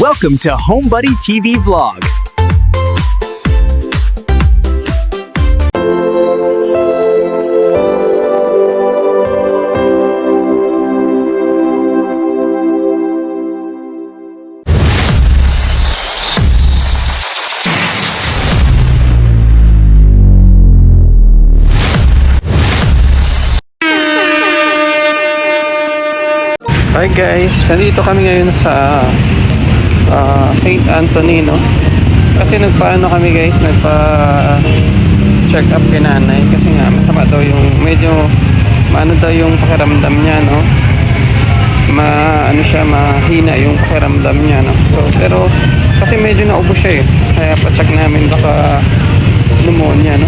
Welcome to HomeBuddy TV Vlog. Hi guys, nandito kami ngayon sa St. Anthony, no? Kasi nagpaano kami guys, nagpa-check up kay nanay kasi nga masama daw yung medyo maano daw yung pakiramdam niya, no? Mahina yung pakiramdam niya, no? So, pero kasi medyo naubo siya eh. Kaya pa-check namin baka pneumonia, no?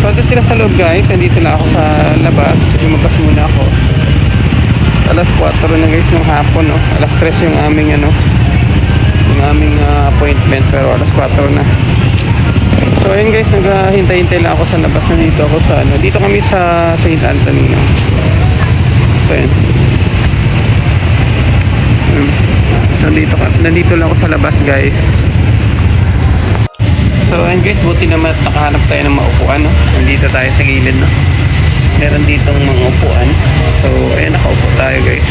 So, ito sila sa loob guys, nandito na ako sa labas. Lumabas muna ako. Alas 4 na guys ng hapon, no? Alas 3 yung aming appointment, pero alas 4 na. So ayun guys, naghahintay-hintay lang ako sa labas. Nandito ako sa dito kami sa St. Anthony, no? So ayun. Nandito lang ako sa labas guys. So ayun guys, buti naman nakahanap tayo ng maupuan, no? Nandito tayo sa gilid, no? Meron ditong mga upuan. So, ayan, nakaupo tayo guys.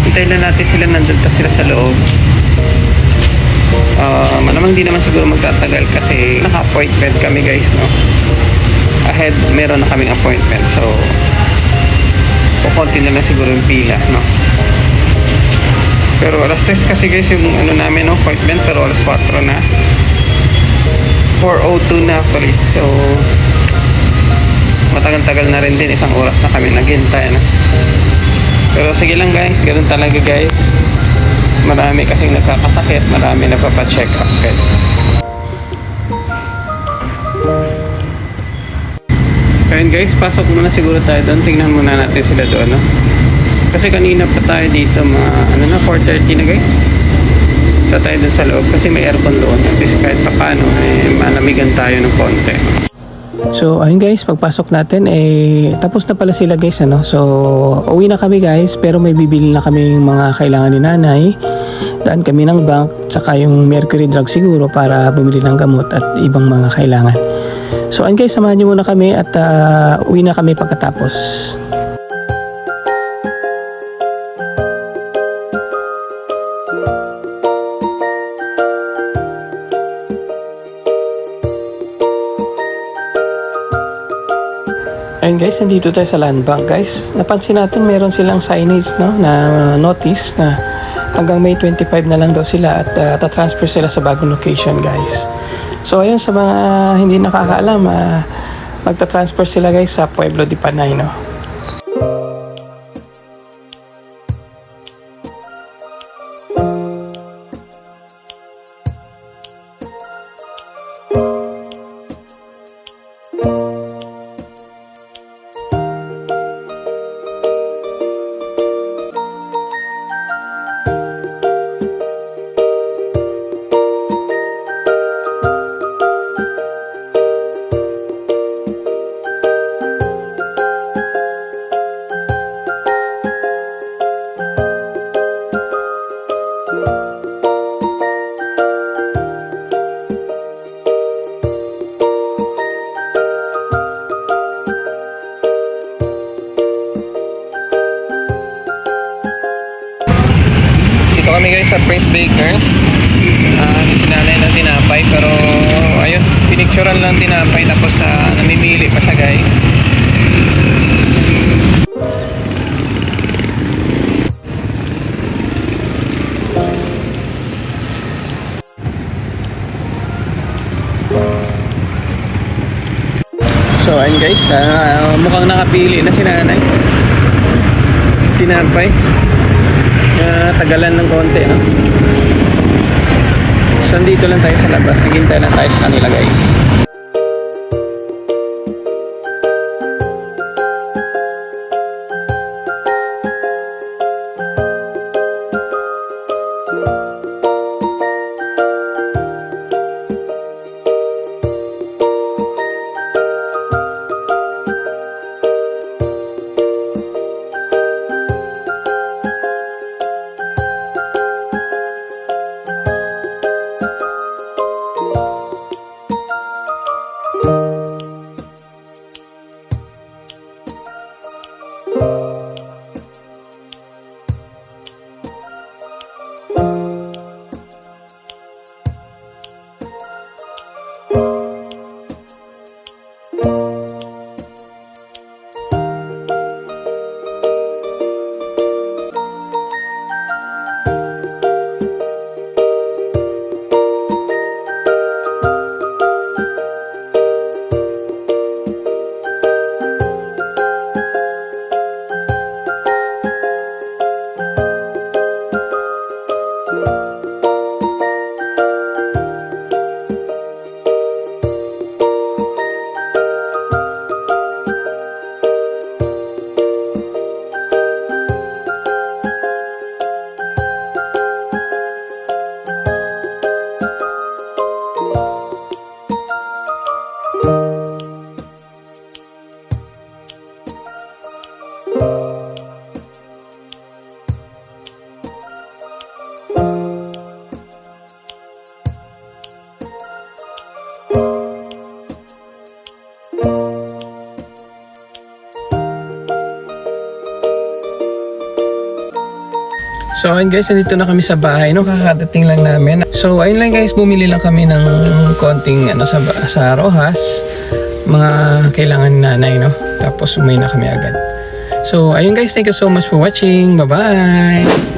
Hintayin lang natin sila, nandun pa sila sa loob. Malamang di naman siguro magtatagal kasi naka-appointment kami guys, no? Ahead, meron na kaming appointment. So, kukunti na lang siguro yung pila, no? Pero alas 3 kasi guys yung namin, no? Appointment, pero alas 4 na. 4:02 na actually. So, matagal-tagal na rin din, isang oras na kami naghintay, no? Pero sige lang guys, ganoon talaga guys. Marami kasing nagkakasakit, marami nagpapa-check up guys. Ayun guys, pasok muna siguro tayo doon. Tingnan muna natin sila doon, no? Kasi kanina pa tayo dito 4:30 na guys. Ito tayo doon sa loob kasi may aircon doon. At least kahit pa paano, malamigan tayo ng konti. So ayun guys, pagpasok natin tapos na pala sila guys, ano. So uwi na kami guys, pero may bibili na kami mga kailangan ni nanay. Daan kami ng bank, tsaka yung Mercury Drug siguro para bumili ng gamot at ibang mga kailangan. So ayun guys, samahan niyo muna kami at uwi na kami pagkatapos. Ayun guys, nandito tayo sa land bank guys. Napansin natin meron silang signage, no, na notice na hanggang May 25 na lang daw sila at tatransfer sila sa bagong location guys. So ayun, sa mga hindi nakakaalam, magtatransfer sila guys sa Pueblo de Panay, no. Dito kami guys sa Prince Bakers. Sinanay ng tinapay, pero ayun, pinicturean lang tinapay tapos namimili pa siya guys. So ayun guys, mukhang nakapili na si nanay. Tinapay. Tagalan ng konti, no? So dito lang tayo sa labas, naghintay lang tayo sa kanila guys. So ayun guys, nandito na kami sa bahay, no? Kakadating lang namin. So ayun lang guys, bumili lang kami ng konting sa Rojas, mga kailangan ni nanay, no? Tapos umuwi na kami agad. So ayun guys, thank you so much for watching. Bye bye.